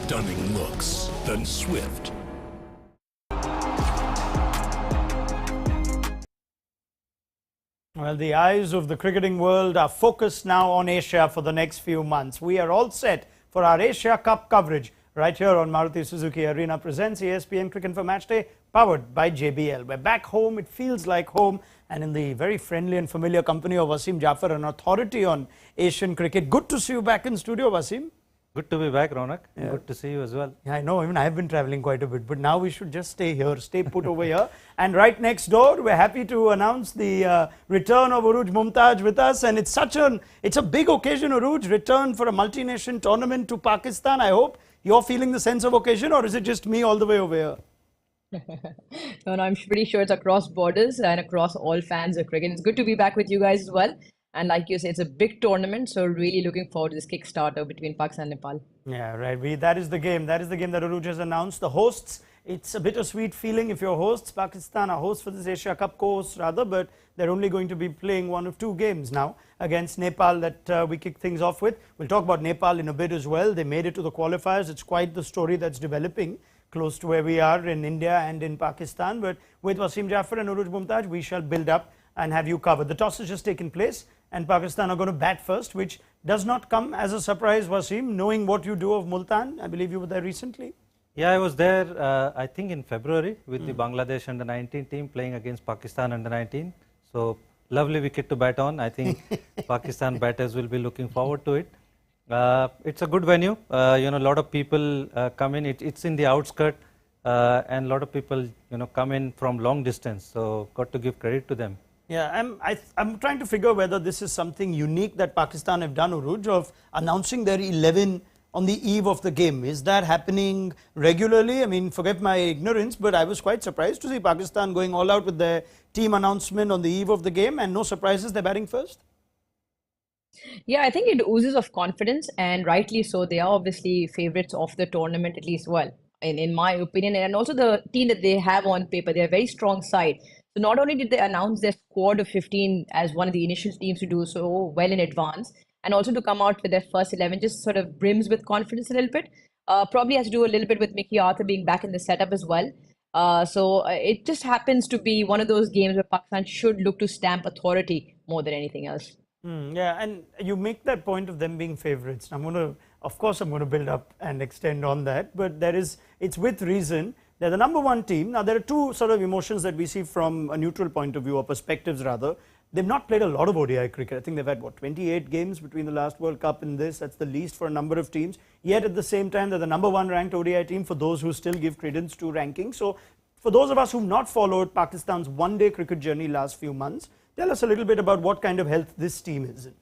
stunning looks than swift. Well, the eyes of the cricketing world are focused now on Asia for the next few months. We are all set for our Asia Cup coverage right here on Maruti Suzuki Arena presents ESPN Cricket for Matchday, powered by JBL. We're back home, it feels like home, and in the very friendly and familiar company of Wasim Jaffer, an authority on Asian cricket. Good to see you back in studio, Wasim. Good to be back, Ronak. Yeah. Good to see you as well. Yeah, I know, even I have been traveling quite a bit, but now we should just stay here, stay put over here. And right next door, we're happy to announce the return of Uruj Mumtaj with us. And it's a big occasion, Uruj, return for a multi-nation tournament to Pakistan. I hope you're feeling the sense of occasion, or is it just me all the way over here? No, I'm pretty sure it's across borders and across all fans of cricket. It's good to be back with you guys as well. And like you say, it's a big tournament, so really looking forward to this Kickstarter between Pakistan and Nepal. Yeah, right. That is the game. That is the game that Uruj has announced. The hosts, it's a bittersweet feeling if you're hosts. Pakistan are hosts for this Asia Cup, co-hosts rather, but they're only going to be playing one of two games now against Nepal that we kick things off with. We'll talk about Nepal in a bit as well. They made it to the qualifiers. It's quite the story that's developing close to where we are in India and in Pakistan. But with Wasim Jaffer and Uruj Mumtaj, we shall build up and have you covered. The toss has just taken place, and Pakistan are going to bat first, which does not come as a surprise, Wasim, knowing what you do of Multan. I believe you were there recently. Yeah, I was there, I think in February with the Bangladesh under-19 team playing against Pakistan under-19. So, lovely wicket to bat on. I think Pakistan batters will be looking forward to it. It's a good venue. A lot of people come in. It's in the outskirts, and a lot of people, come in from long distance. So, got to give credit to them. Yeah, I'm trying to figure whether this is something unique that Pakistan have done, Uruj, of announcing their 11 on the eve of the game. Is that happening regularly? I mean, forget my ignorance, but I was quite surprised to see Pakistan going all out with their team announcement on the eve of the game, and no surprises, they're batting first. Yeah, I think it oozes of confidence, and rightly so. They are obviously favorites of the tournament, at least, well, in my opinion, and also the team that they have on paper. They're a very strong side. So not only did they announce their squad of 15 as one of the initial teams to do so well in advance, and also to come out with their first 11 just sort of brims with confidence a little bit. Probably has to do a little bit with Mickey Arthur being back in the setup as well. So it just happens to be one of those games where Pakistan should look to stamp authority more than anything else. Yeah, and you make that point of them being favourites. Of course, I'm going to build up and extend on that, but it's with reason. They're the number one team. Now, there are two sort of emotions that we see from a neutral point of view, or perspectives rather. They've not played a lot of ODI cricket. I think they've had, 28 games between the last World Cup and this. That's the least for a number of teams. Yet at the same time, they're the number one ranked ODI team for those who still give credence to rankings. So, for those of us who've not followed Pakistan's one-day cricket journey last few months, tell us a little bit about what kind of health this team is in.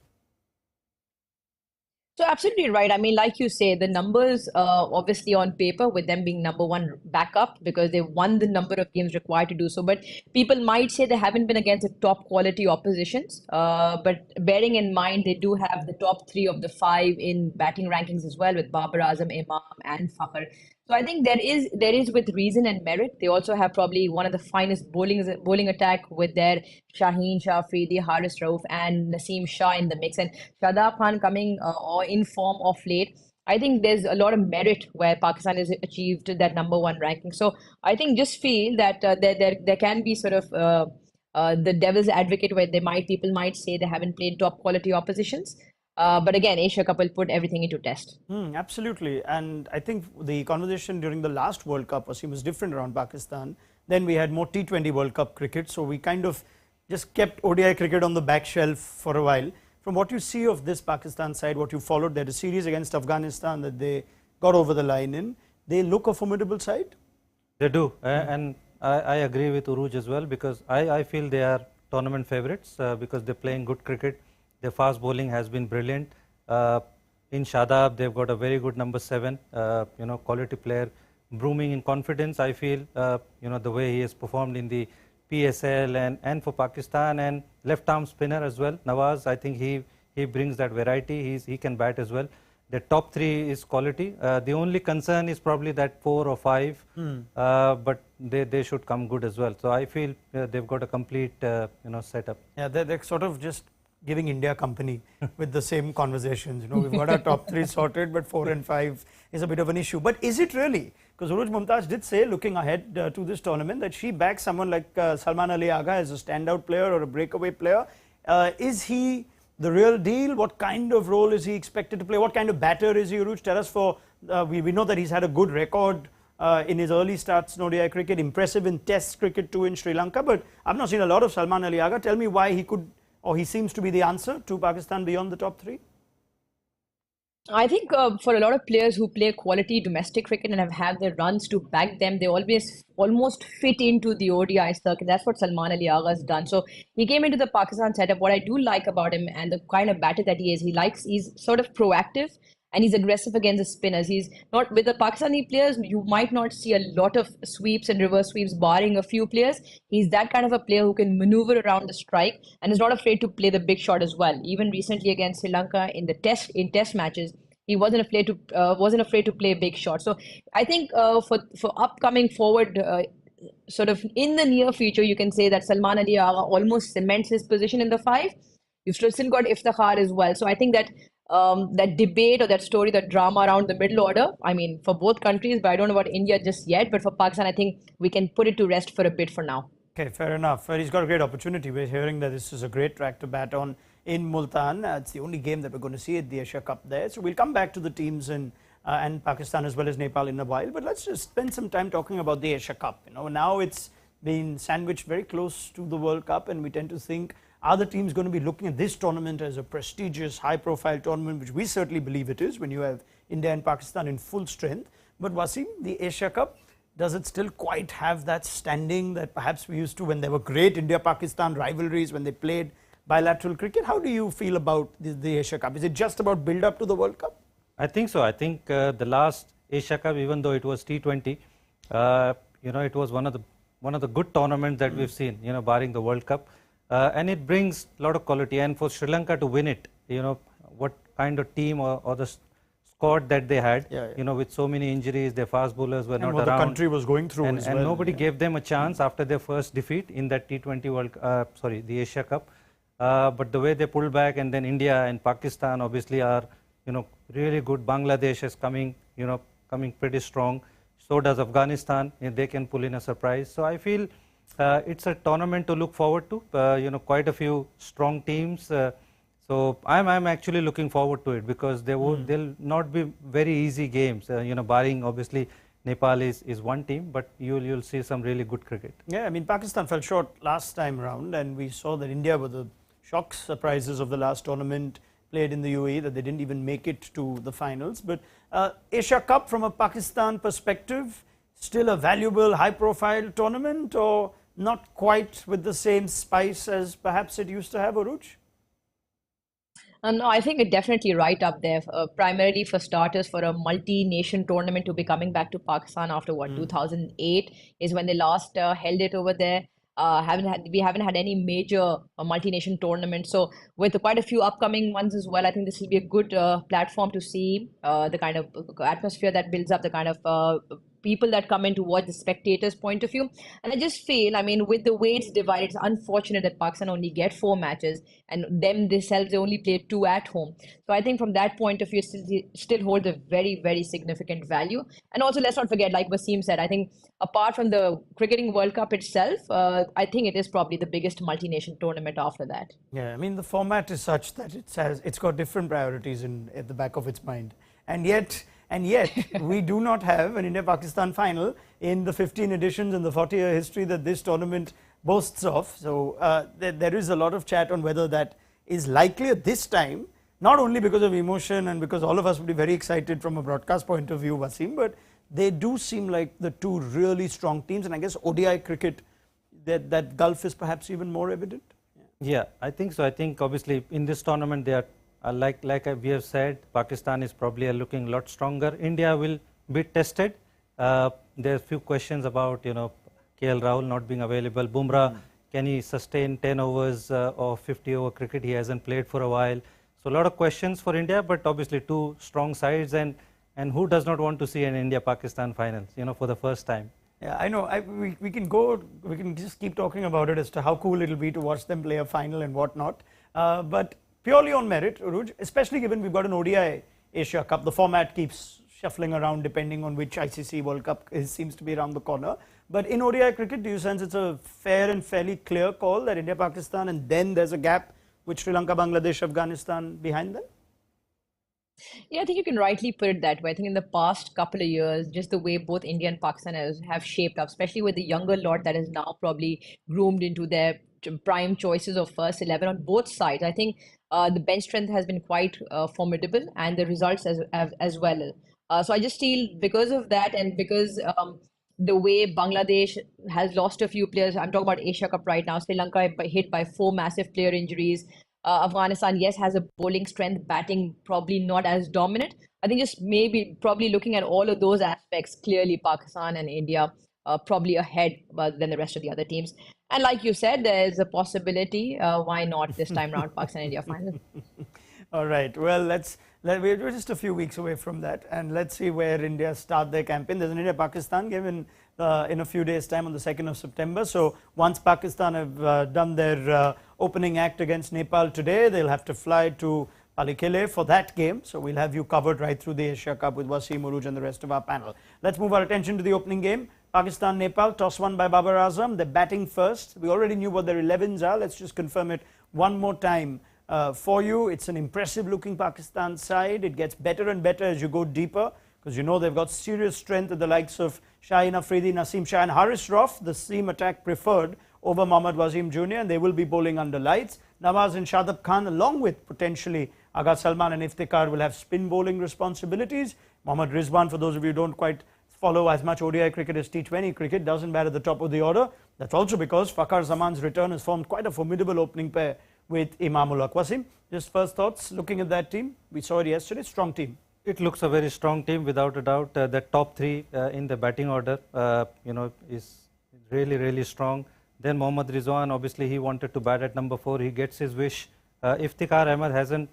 So absolutely right. I mean, like you say, the numbers obviously on paper with them being number one backup because they won the number of games required to do so. But people might say they haven't been against the top quality oppositions. But bearing in mind, they do have the top 3 of the 5 in batting rankings as well with Babar Azam, Imam and Fakhr. So I think there is with reason and merit. They also have probably one of the finest bowling attack with their Shaheen Shah, Afridi, Haris Rauf and Naseem Shah in the mix. And Shadab Khan coming in form of late. I think there's a lot of merit where Pakistan has achieved that number one ranking. So I think just feel that there can be sort of the devil's advocate where people might say they haven't played top quality oppositions. But again, Asia Cup will put everything into test. Absolutely. And I think the conversation during the last World Cup was different around Pakistan. Then we had more T20 World Cup cricket. So we kind of just kept ODI cricket on the back shelf for a while. From what you see of this Pakistan side, what you followed, they had a series against Afghanistan that they got over the line in. They look a formidable side? They do. And I agree with Uruj as well because I feel they are tournament favourites because they're playing good cricket. Their fast bowling has been brilliant. In Shadab, they've got a very good number 7, quality player, blooming in confidence. I feel, the way he has performed in the PSL and for Pakistan and left arm spinner as well. Nawaz, I think he brings that variety. He can bat as well. The top 3 is quality. The only concern is probably that 4 or 5, but they should come good as well. So I feel they've got a complete, setup. Yeah, they're sort of just giving India company with the same conversations. You know, we've got our top 3 sorted, but 4 and 5 is a bit of an issue. But is it really? Because Uruj Mumtaz did say, looking ahead to this tournament, that she backs someone like Salman Ali Agha as a standout player or a breakaway player. Is he the real deal? What kind of role is he expected to play? What kind of batter is he, Uruj? Tell us. We know that he's had a good record in his early starts in ODI cricket, impressive in Test cricket too in Sri Lanka, but I've not seen a lot of Salman Ali Agha. Tell me why he could, or he seems to be the answer to Pakistan beyond the top 3. I think for a lot of players who play quality domestic cricket and have had the runs to back them, they always almost fit into the ODI circuit. That's what Salman Ali Agha has done. So he came into the Pakistan setup. What I do like about him and the kind of batter that he is, he's sort of proactive and he's aggressive against the spinners. He's not, with the Pakistani players, you might not see a lot of sweeps and reverse sweeps barring a few players. He's that kind of a player who can maneuver around the strike and is not afraid to play the big shot as well. Even recently against Sri Lanka in test matches, he wasn't afraid to play a big shot. So I think for upcoming forward, sort of in the near future, you can say that Salman Ali Agha almost cements his position in the 5. You've still got Iftikhar as well. So I think that that debate or that story, that drama around the middle order, I mean, for both countries, but I don't know about India just yet. But for Pakistan, I think we can put it to rest for a bit for now. Okay, fair enough. He's got a great opportunity. We're hearing that this is a great track to bat on in Multan. It's the only game that we're going to see at the Asia Cup there. So we'll come back to the teams and Pakistan as well as Nepal in a while. But let's just spend some time talking about the Asia Cup. You know, now it's been sandwiched very close to the World Cup, and we tend to think, are the teams going to be looking at this tournament as a prestigious, high-profile tournament, which we certainly believe it is when you have India and Pakistan in full strength. But Wasim, the Asia Cup, does it still quite have that standing that perhaps we used to when there were great India-Pakistan rivalries, when they played bilateral cricket? How do you feel about the Asia Cup? Is it just about build-up to the World Cup? I think so. I think the last Asia Cup, even though it was T20, it was one of the good tournaments that we've seen, barring the World Cup. And it brings a lot of quality. And for Sri Lanka to win it, what kind of team or the squad that they had, with so many injuries, their fast bowlers were not around. And what the country was going through as well. And nobody gave them a chance after their first defeat in that the Asia Cup. But the way they pulled back, and then India and Pakistan obviously are, really good. Bangladesh is coming pretty strong. So does Afghanistan. They can pull in a surprise. So I feel it's a tournament to look forward to. Quite a few strong teams. So I'm actually looking forward to it because they'll not be very easy games. Barring obviously Nepal is one team, but you'll see some really good cricket. Yeah, I mean, Pakistan fell short last time round, and we saw that India were the shock surprises of the last tournament played in the UAE, that they didn't even make it to the finals. But Asia Cup from a Pakistan perspective, still a valuable, high-profile tournament, or not quite with the same spice as perhaps it used to have, Uruj? No, I think it's definitely right up there. Primarily for starters, for a multi-nation tournament to be coming back to Pakistan after 2008 is when they last held it over there. We haven't had any major multi-nation tournament. So with quite a few upcoming ones as well, I think this will be a good platform to see the kind of atmosphere that builds up, the kind of people that come in to watch, the spectators' point of view. And I just feel, I mean, with the way it's divided, it's unfortunate that Pakistan only get 4 matches and them themselves, they only play 2 at home. So I think from that point of view, it still holds a very, very significant value. And also, let's not forget, like Wasim said, I think apart from the Cricketing World Cup itself, I think it is probably the biggest multi-nation tournament after that. Yeah, I mean, the format is such that it's got different priorities at the back of its mind. And yet, we do not have an India-Pakistan final in the 15 editions in the 40-year history that this tournament boasts of. So there is a lot of chat on whether that is likely at this time, not only because of emotion and because all of us would be very excited from a broadcast point of view, Wasim, but they do seem like the 2 really strong teams. And I guess ODI cricket, that gulf is perhaps even more evident. Yeah, I think so. I think obviously in this tournament they are like we have said, Pakistan is probably looking a lot stronger. India will be tested. There are a few questions about KL Rahul not being available. Bumrah, can he sustain 10 overs or 50-over cricket? He hasn't played for a while. So a lot of questions for India, but obviously 2 strong sides, and who does not want to see an India-Pakistan final, for the first time? Yeah, I know. We can just keep talking about it as to how cool it'll be to watch them play a final and whatnot. But purely on merit, Uruj, especially given we've got an ODI Asia Cup. The format keeps shuffling around depending on which ICC World Cup seems to be around the corner. But in ODI cricket, do you sense it's a fair and fairly clear call that India, Pakistan, and then there's a gap with Sri Lanka, Bangladesh, Afghanistan behind them? Yeah, I think you can rightly put it that way. I think in the past couple of years, just the way both India and Pakistan have shaped up, especially with the younger lot that is now probably groomed into their prime choices of first 11 on both sides. I think the bench strength has been quite formidable and the results as well. So I just feel because of that and because the way Bangladesh has lost a few players, I'm talking about Asia Cup right now, Sri Lanka hit by 4 massive player injuries. Afghanistan, yes, has a bowling strength, batting probably not as dominant. I think just maybe probably looking at all of those aspects, clearly Pakistan and India probably ahead than the rest of the other teams. And like you said, there's a possibility. Why not this time round, Pakistan India final? All right. Well, we're just a few weeks away from that, and let's see where India start their campaign. There's an India-Pakistan game in a few days' time on the 2nd of September. So once Pakistan have done their opening act against Nepal today, they'll have to fly to Palikele for that game. So we'll have you covered right through the Asia Cup with Wasim, Uruj and the rest of our panel. Let's move our attention to the opening game. Pakistan-Nepal, toss won by Babar Azam. They're batting first. We already knew what their 11s are. Let's just confirm it one more time for you. It's an impressive looking Pakistan side. It gets better and better as you go deeper, because you know they've got serious strength at the likes of Shaheen Afridi, Naseem Shah and Haris Roff, the seam attack preferred over Mohammad Wasim Jr., and they will be bowling under lights. Nawaz and Shadab Khan, along with potentially Agha Salman and Iftikhar, will have spin bowling responsibilities. Mohammad Rizwan, for those of you who don't quite follow as much ODI cricket as T20 cricket, doesn't bat at the top of the order. That's also because Fakhar Zaman's return has formed quite a formidable opening pair with Imamul Haq. Wasim, just first thoughts looking at that team. We saw it yesterday, strong team. It looks a very strong team without a doubt. The top three in the batting order, is really strong. Then Mohammad Rizwan, obviously he wanted to bat at number 4. He gets his wish. Iftikhar Ahmed hasn't,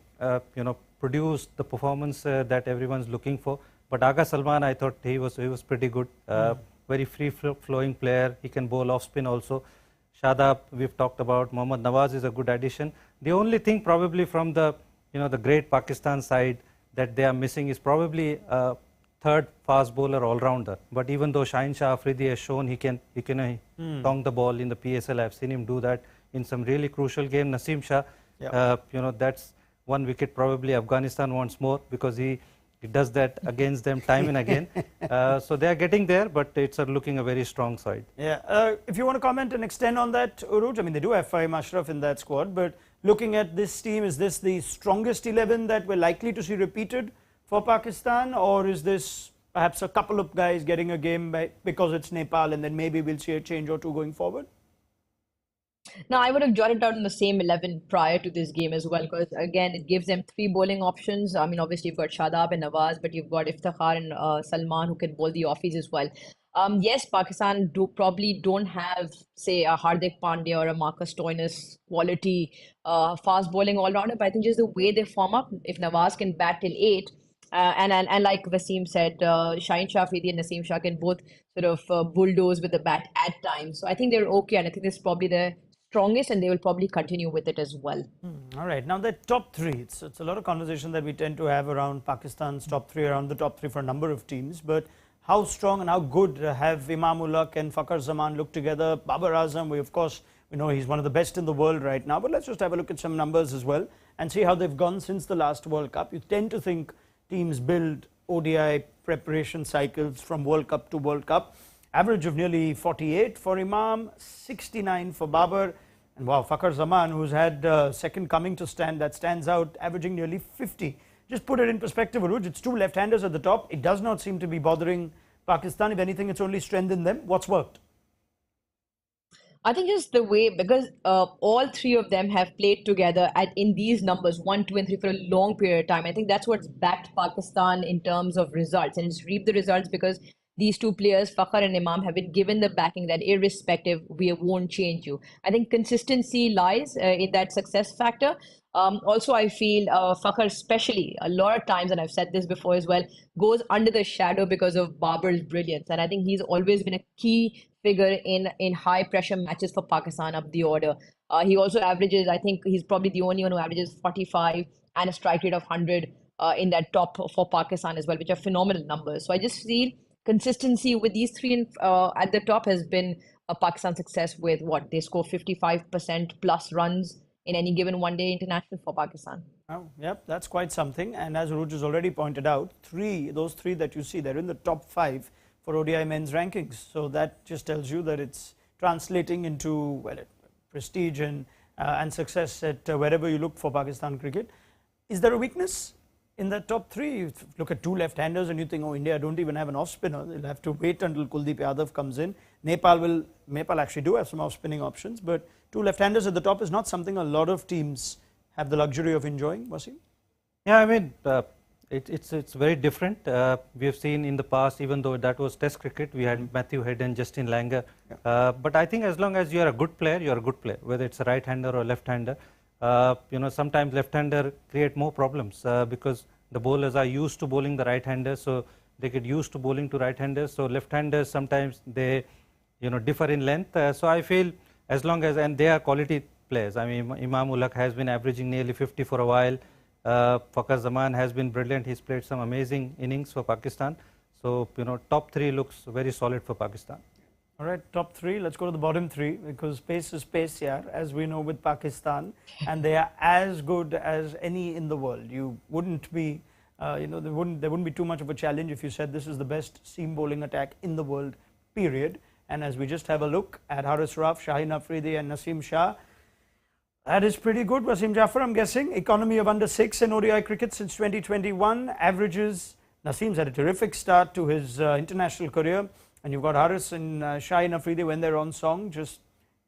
produced the performance that everyone's looking for. But Agha Salman, I thought he was pretty good. Very free-flowing player. He can bowl off spin also. Shadab, we've talked about. Mohammad Nawaz is a good addition. The only thing probably from the great Pakistan side that they are missing is probably a third fast bowler all-rounder. But even though Shaheen Shah Afridi has shown he can tong the ball in the PSL, I've seen him do that in some really crucial game. Naseem Shah, that's one wicket probably Afghanistan wants more, because he does that against them time and again. So they are getting there, but it's looking a very strong side. Yeah. If you want to comment and extend on that, Uruj, I mean, they do have Fahim Ashraf in that squad, but looking at this team, is this the strongest 11 that we're likely to see repeated for Pakistan, or is this perhaps a couple of guys getting a game because it's Nepal, and then maybe we'll see a change or two going forward? Now, I would have jotted down the same 11 prior to this game as well, because again, it gives them 3 bowling options. I mean, obviously, you've got Shadab and Nawaz, but you've got Iftikhar and Salman who can bowl the offies as well. Yes, Pakistan probably don't have, say, a Hardik Pandya or a Marcus Stoinis quality fast bowling all-rounder, but I think just the way they form up, if Nawaz can bat till 8, and like Wasim said, Shaheen Shah Afridi and Naseem Shah can both sort of bulldoze with the bat at times. So I think they're okay, and I think this is probably the strongest, and they will probably continue with it as well. All right. Now the top 3, it's a lot of conversation that we tend to have around Pakistan's top 3, around the top 3 for a number of teams, but how strong and how good have Imamul Haq and Fakhar Zaman looked together? Babar Azam, we know he's one of the best in the world right now, but let's just have a look at some numbers as well and see how they've gone since the last World Cup. You tend to think teams build ODI preparation cycles from World Cup to World Cup. Average of nearly 48 for Imam, 69 for Babar, and wow, Fakhar Zaman, who's had second coming to stand, that stands out, averaging nearly 50. Just put it in perspective, Aruj, it's 2 left-handers at the top. It does not seem to be bothering Pakistan. If anything, it's only strengthened them. What's worked? I think just the way, because all 3 of them have played together in these numbers, 1, 2, and 3 for a long period of time. I think that's what's backed Pakistan in terms of results, and it's reaped the results because these 2 players, Fakhar and Imam, have been given the backing that irrespective, we won't change you. I think consistency lies in that success factor. Also, I feel Fakhar especially, a lot of times, and I've said this before as well, goes under the shadow because of Babar's brilliance. And I think he's always been a key figure in high pressure matches for Pakistan up the order. He also averages, I think he's probably the only one who averages 45 and a strike rate of 100 in that top for Pakistan as well, which are phenomenal numbers. So I just feel consistency with these three at the top has been a Pakistan success with what they score 55% plus runs in any given one-day international for Pakistan. Oh, yep, that's quite something. And as Ruj has already pointed out, those three that you see, they're in the top 5 for ODI men's rankings. So that just tells you that it's translating into prestige and success at wherever you look for Pakistan cricket. Is there a weakness in the top 3? You look at 2 left-handers and you think, oh, India don't even have an off-spinner. They'll have to wait until Kuldeep Yadav comes in. Nepal actually do have some off-spinning options, but 2 left-handers at the top is not something a lot of teams have the luxury of enjoying, Wasim? Yeah, I mean, it's very different. We have seen in the past, even though that was Test cricket, we had Matthew Head and Justin Langer. Yeah. But I think as long as you are a good player, you are a good player, whether it's a right-hander or left-hander. Sometimes left-hander create more problems because the bowlers are used to bowling the right-hander, so they get used to bowling to right-handers. So left-handers sometimes they, differ in length. So I feel as long as, and they are quality players. I mean, Imam Ul Haq has been averaging nearly 50 for a while. Fakhar Zaman has been brilliant. He's played some amazing innings for Pakistan. So, top 3 looks very solid for Pakistan. All right, top 3. Let's go to the bottom 3 because pace is pace here, as we know with Pakistan, and they are as good as any in the world. You wouldn't be, there wouldn't be too much of a challenge if you said this is the best seam bowling attack in the world, period. And as we just have a look at Haris Rauf, Shaheen Afridi and Naseem Shah, that is pretty good. Wasim Jaffer, I'm guessing. Economy of under 6 in ODI cricket since 2021. Averages. Naseem's had a terrific start to his international career. And you've got Haris and Shaheen Afridi when they're on song, just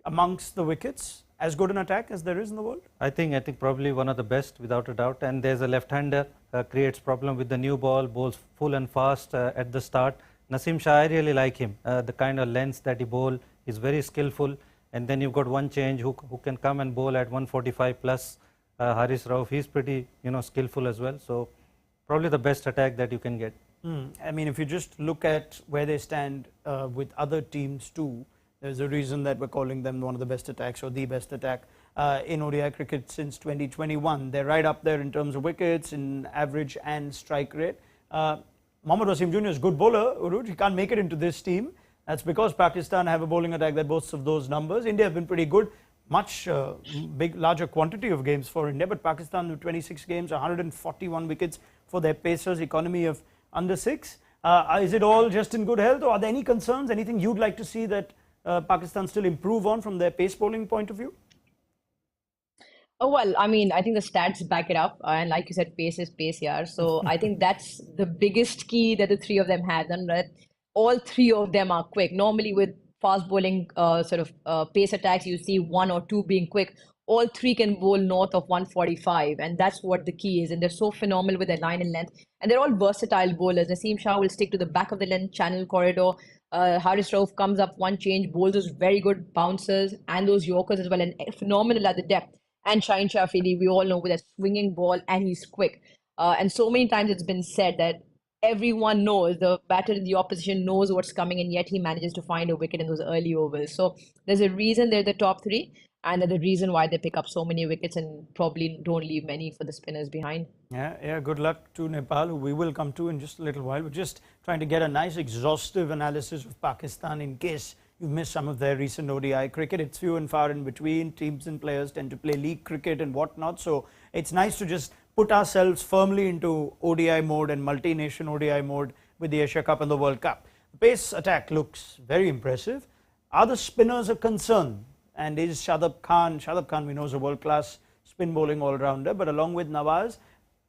amongst the wickets. As good an attack as there is in the world? I think probably one of the best, without a doubt. And there's a left-hander, creates problem with the new ball, bowls full and fast at the start. Naseem Shah, I really like him. The kind of lengths that he bowl is very skillful. And then you've got one change who can come and bowl at 145 plus. Haris Rauf, he's pretty skillful as well. So probably the best attack that you can get. I mean, if you just look at where they stand with other teams too, there's a reason that we're calling them one of the best attacks or the best attack in ODI cricket since 2021. They're right up there in terms of wickets, in average and strike rate. Mohammad Wasim Jr. is a good bowler, Uruj. He can't make it into this team. That's because Pakistan have a bowling attack that boasts of those numbers. India have been pretty good, much larger quantity of games for India, but Pakistan with 26 games, 141 wickets for their pacers, economy of under 6. Is it all just in good health, or are there any concerns, anything you'd like to see that Pakistan still improve on from their pace bowling point of view? Oh, well, I mean, I think the stats back it up. And like you said, pace is pace here. So I think that's the biggest key that the 3 of them have. And that all 3 of them are quick. Normally with fast bowling pace attacks, you see 1 or 2 being quick. All 3 can bowl north of 145, and that's what the key is. And they're so phenomenal with their line and length. And they're all versatile bowlers. Naseem Shah will stick to the back of the length channel corridor. Haris Rauf comes up one change, bowls those very good bouncers and those yorkers as well, and phenomenal at the depth. And Shaheen Shah Afridi, we all know, with a swinging ball, and he's quick. And so many times it's been said that everyone knows, the batter in the opposition knows what's coming, and yet he manages to find a wicket in those early overs. So there's a reason they're the top 3, and the reason why they pick up so many wickets and probably don't leave many for the spinners behind. Yeah, good luck to Nepal, who we will come to in just a little while. We're just trying to get a nice exhaustive analysis of Pakistan in case you've missed some of their recent ODI cricket. It's few and far in between. Teams and players tend to play league cricket and whatnot. So it's nice to just put ourselves firmly into ODI mode and multi-nation ODI mode with the Asia Cup and the World Cup. The pace attack looks very impressive. Are the spinners a concern? And is Shadab Khan we know is a world-class spin bowling all-rounder, but along with Nawaz,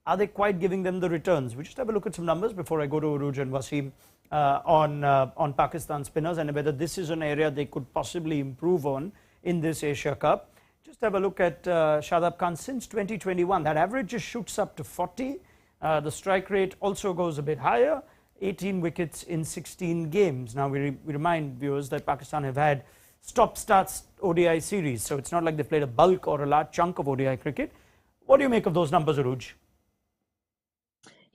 are they quite giving them the returns? We just have a look at some numbers before I go to Uruj and Wasim on Pakistan spinners and whether this is an area they could possibly improve on in this Asia Cup. Just have a look at Shadab Khan since 2021. That average just shoots up to 40. The strike rate also goes a bit higher, 18 wickets in 16 games. Now we remind viewers that Pakistan have had stop-starts ODI series, so it's not like they've played a bulk or a large chunk of ODI cricket. What do you make of those numbers, Uruj?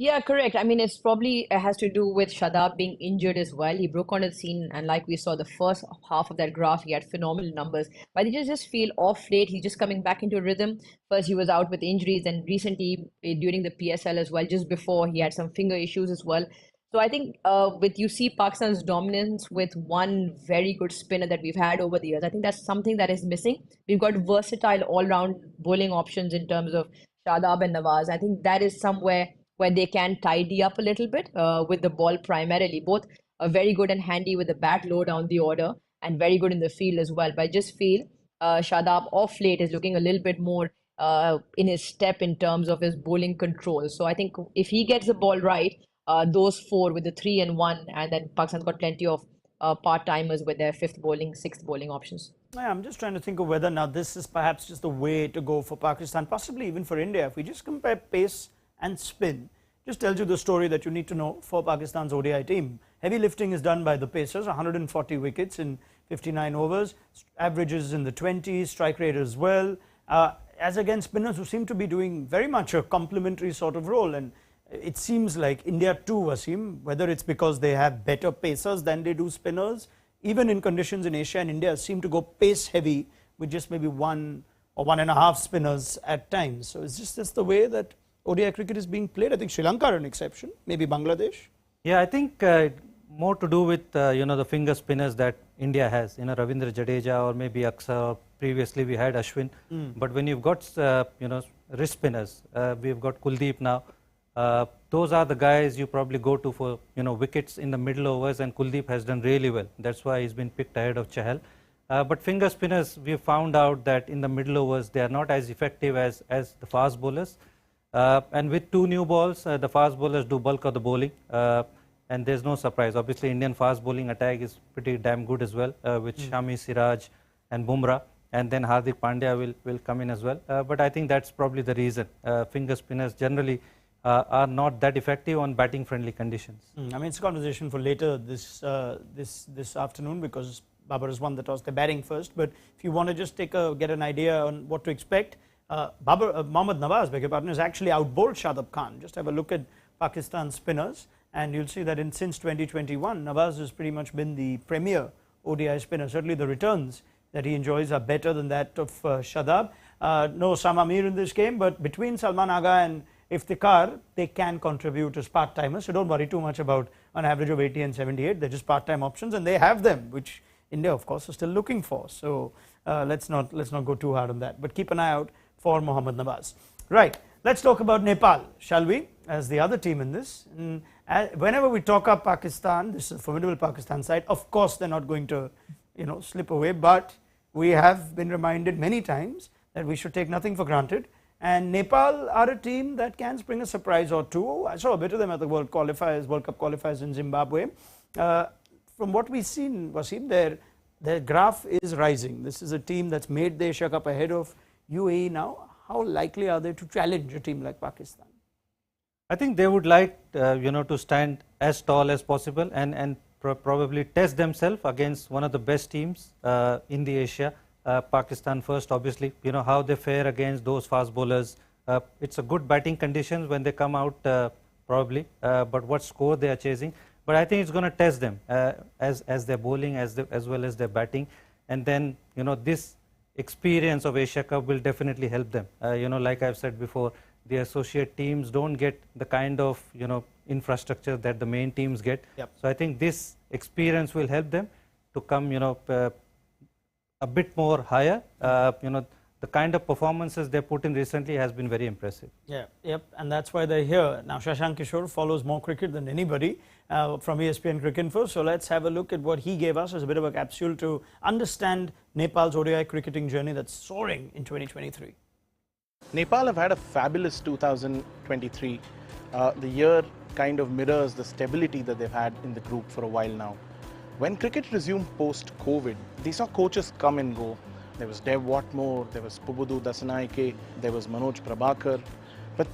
Yeah, correct. I mean, it's probably has to do with Shadab being injured as well. He broke onto the scene, and like we saw the first half of that graph, he had phenomenal numbers. But he just feel off late. He's just coming back into rhythm. First, he was out with injuries, and recently during the PSL as well, just before he had some finger issues as well. So I think with you see Pakistan's dominance with one very good spinner that we've had over the years. I think that's something that is missing. We've got versatile all-round bowling options in terms of Shadab and Nawaz. I think that is somewhere where they can tidy up a little bit with the ball primarily. Both are very good and handy with the bat low down the order and very good in the field as well. But I just feel Shadab off late is looking a little bit more in his step in terms of his bowling control. So I think if he gets the ball right, those four with the 3 and 1, and then Pakistan's got plenty of part timers with their fifth bowling, sixth bowling options. Yeah, I'm just trying to think of whether now this is perhaps just the way to go for Pakistan, possibly even for India. If we just compare pace and spin, just tells you the story that you need to know for Pakistan's ODI team. Heavy lifting is done by the pacers, 140 wickets in 59 overs, averages in the 20s, strike rate as well, as against spinners who seem to be doing very much a complementary sort of role. And it seems like India too, Wasim, whether it's because they have better pacers than they do spinners, even in conditions in Asia and India seem to go pace heavy with just maybe one or 1.5 spinners at times. So it's just the way that ODI cricket is being played. I think Sri Lanka are an exception, maybe Bangladesh. Yeah, I think more to do with the finger spinners that India has. Ravindra Jadeja or maybe Aksa. Or previously we had Ashwin. But when you've got wrist spinners, we've got Kuldeep now. Those are the guys you probably go to for wickets in the middle overs, and Kuldeep has done really well. That's why he's been picked ahead of Chahal. But finger spinners, we found out that in the middle overs they are not as effective as the fast bowlers. And with 2 new balls, the fast bowlers do bulk of the bowling, and there's no surprise. Obviously, Indian fast bowling attack is pretty damn good as well, with Shami, Siraj, and Bumrah, and then Hardik Pandya will come in as well. But I think that's probably the reason. Finger spinners generally are not that effective on batting-friendly conditions. I mean, it's a conversation for later this afternoon because Babar has won the toss. They're batting first, but if you want to just get an idea on what to expect, Mohammad Nawaz, beg your pardon, has actually outbowled Shadab Khan. Just have a look at Pakistan spinners and you'll see that since 2021, Nawaz has pretty much been the premier ODI spinner. Certainly the returns that he enjoys are better than that of Shadab. No Sama Mir in this game, but between Salman Agha and Iftikhar, they can contribute as part-timers. So don't worry too much about an average of 80 and 78. They're just part-time options and they have them, which India, of course, is still looking for. So let's not go too hard on that. But keep an eye out for Mohammad Nawaz. Right, let's talk about Nepal, shall we, as the other team in this. And whenever we talk up Pakistan, this is a formidable Pakistan side, of course they're not going to slip away, but we have been reminded many times that we should take nothing for granted. And Nepal are a team that can spring a surprise or two. I saw a bit of them at the World Cup qualifiers in Zimbabwe. From what we've seen, Wasim, their graph is rising. This is a team that's made the Asia Cup ahead of UAE now. How likely are they to challenge a team like Pakistan? I think they would like to stand as tall as possible and probably test themselves against one of the best teams in the Asia. Pakistan first, obviously, how they fare against those fast bowlers. It's a good batting conditions when they come out, probably, but what score they are chasing. But I think it's going to test them as their bowling as well as their batting. And then, this experience of Asia Cup will definitely help them. Like I've said before, the associate teams don't get the kind of, infrastructure that the main teams get. Yep. So I think this experience will help them to come, a bit more higher. The kind of performances they put in recently has been very impressive. Yeah, yep, and that's why they're here. Now, Shashank Kishore follows more cricket than anybody from ESPN Cricinfo. So let's have a look at what he gave us as a bit of a capsule to understand Nepal's ODI cricketing journey that's soaring in 2023. Nepal have had a fabulous 2023. The year kind of mirrors the stability that they've had in the group for a while now. When cricket resumed post-COVID, they saw coaches come and go. There was Dev Watmore, there was Pubudu Dasanaike, there was Manoj Prabhakar. But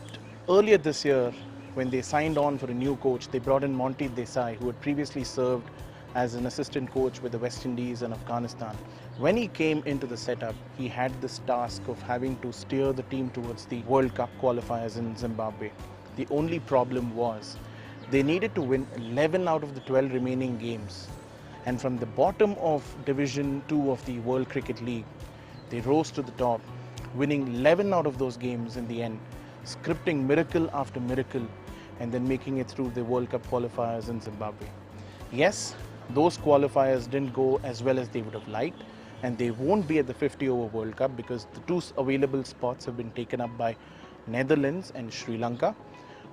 earlier this year, when they signed on for a new coach, they brought in Monty Desai, who had previously served as an assistant coach with the West Indies and Afghanistan. When he came into the setup, he had this task of having to steer the team towards the World Cup qualifiers in Zimbabwe. The only problem was they needed to win 11 out of the 12 remaining games. And from the bottom of Division 2 of the World Cricket League, they rose to the top, winning 11 out of those games in the end, scripting miracle after miracle, and then making it through the World Cup qualifiers in Zimbabwe. Yes, those qualifiers didn't go as well as they would have liked, and they won't be at the 50-over World Cup because the two available spots have been taken up by Netherlands and Sri Lanka.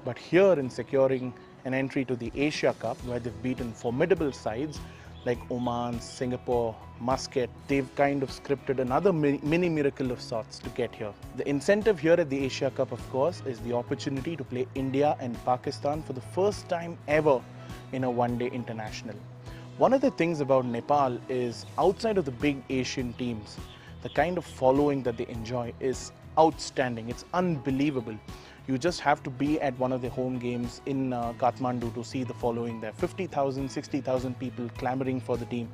But here in securing an entry to the Asia Cup, where they've beaten formidable sides like Oman, Singapore, Muscat, they've kind of scripted another mini miracle of sorts to get here. The incentive here at the Asia Cup, of course, is the opportunity to play India and Pakistan for the first time ever in a one-day international. One of the things about Nepal is, outside of the big Asian teams, the kind of following that they enjoy is outstanding. It's unbelievable. You just have to be at one of the home games in Kathmandu to see the following there. 50,000, 60,000 people clamoring for the team,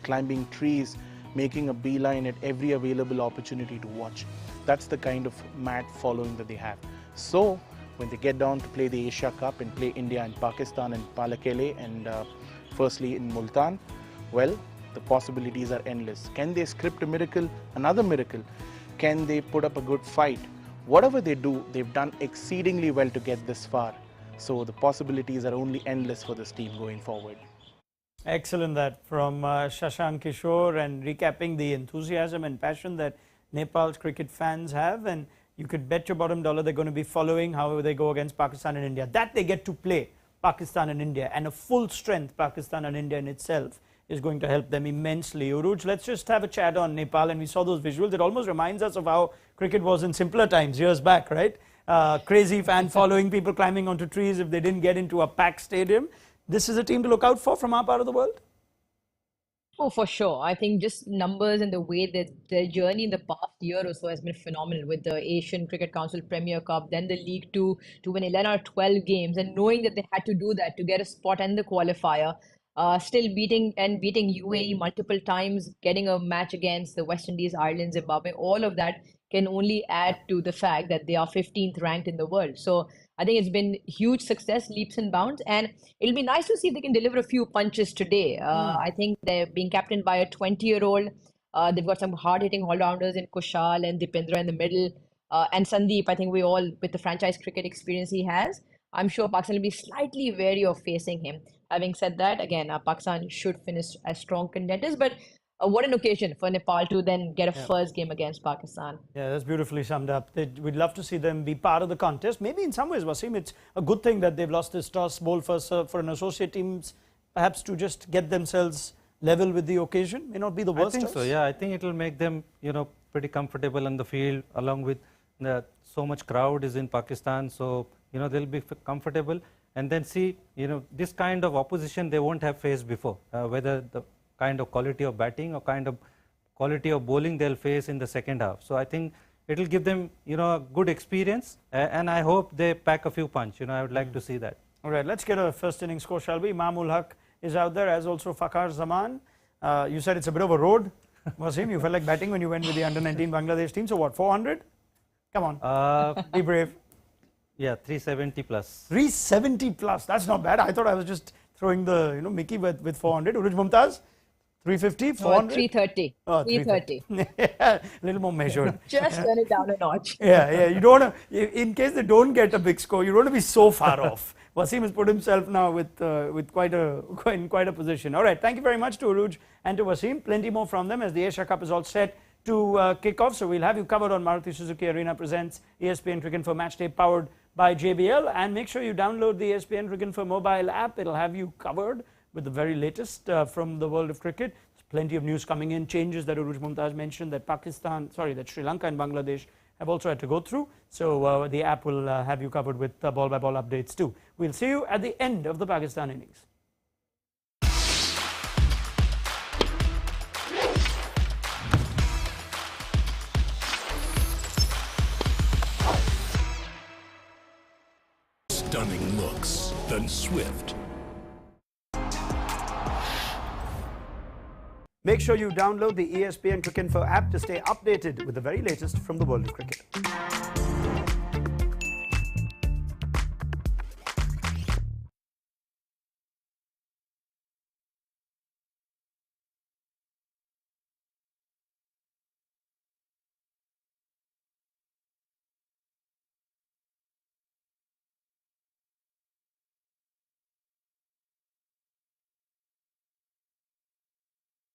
climbing trees, making a beeline at every available opportunity to watch. That's the kind of mad following that they have. So when they get down to play the Asia Cup and play India and Pakistan in Palakele and firstly in Multan, well, the possibilities are endless. Can they script a miracle, another miracle? Can they put up a good fight? Whatever they do, they've done exceedingly well to get this far. So the possibilities are only endless for this team going forward. Excellent that from Shashank Kishore, and recapping the enthusiasm and passion that Nepal's cricket fans have, and you could bet your bottom dollar they're going to be following however they go against Pakistan and India. That they get to play Pakistan and India, and a full strength Pakistan and India in itself is going to help them immensely. Uruj, let's just have a chat on Nepal, and we saw those visuals. It almost reminds us of how cricket was in simpler times, years back, right? Crazy fan following, people climbing onto trees if they didn't get into a packed stadium. This is a team to look out for from our part of the world? Oh, for sure. I think just numbers and the way that their journey in the past year or so has been phenomenal, with the Asian Cricket Council Premier Cup, then the League Two, to win 11 or 12 games, and knowing that they had to do that to get a spot in the qualifier, still beating UAE multiple times, getting a match against the West Indies, Ireland, Zimbabwe, all of that can only add to the fact that they are 15th ranked in the world. So I think it's been huge success, leaps and bounds, and it'll be nice to see if they can deliver a few punches today. I think they're being captained by a 20-year-old. They've got some hard-hitting all-rounders in Kushal and Dipendra in the middle. And Sandeep, I think we all, with the franchise cricket experience he has, I'm sure Pakistan will be slightly wary of facing him. Having said that, again, Pakistan should finish as strong contenders, but what an occasion for Nepal to then get a first game against Pakistan. Yeah, that's beautifully summed up. We'd love to see them be part of the contest. Maybe in some ways, Wasim, it's a good thing that they've lost this toss, bowl first serve, for an associate teams, perhaps to just get themselves level with the occasion. May not be the worst. I think so, yeah. I think it will make them, pretty comfortable on the field, along with so much crowd is in Pakistan. So, they'll be comfortable. And then see, this kind of opposition they won't have faced before, whether the kind of quality of batting or kind of quality of bowling they'll face in the second half. So I think it will give them, a good experience, and I hope they pack a few punch. I would like to see that. All right, let's get a first inning score, shall we? Mamul Haq is out there, as also Fakhar Zaman. You said it's a bit of a road. Wasim, you felt like batting when you went with the under-19 Bangladesh team. So what, 400? Come on, be brave. Yeah, 370 plus. 370 plus. That's not bad. I thought I was just throwing the Mickey with 400. Uruj Mumtaz, 350, 400? 330. Oh, 330. Yeah, a little more measured. Just turn it down a notch. Yeah. You don't want to, in case they don't get a big score, you don't want to be so far off. Wasim has put himself now with quite a position. All right, thank you very much to Uruj and to Wasim. Plenty more from them as the Asia Cup is all set to kick off. So we'll have you covered on Maruti Suzuki Arena presents ESPN Cricket for Matchday, powered by JBL. And make sure you download the ESPN Cricket for mobile app. It'll have you covered with the very latest from the world of cricket. There's plenty of news coming in, changes that Uruj Mumtaz mentioned that that Sri Lanka and Bangladesh have also had to go through. So the app will have you covered with ball-by-ball updates too. We'll see you at the end of the Pakistan innings. Stunning looks, then swift. Make sure you download the ESPN Cricket Info app to stay updated with the very latest from the world of cricket.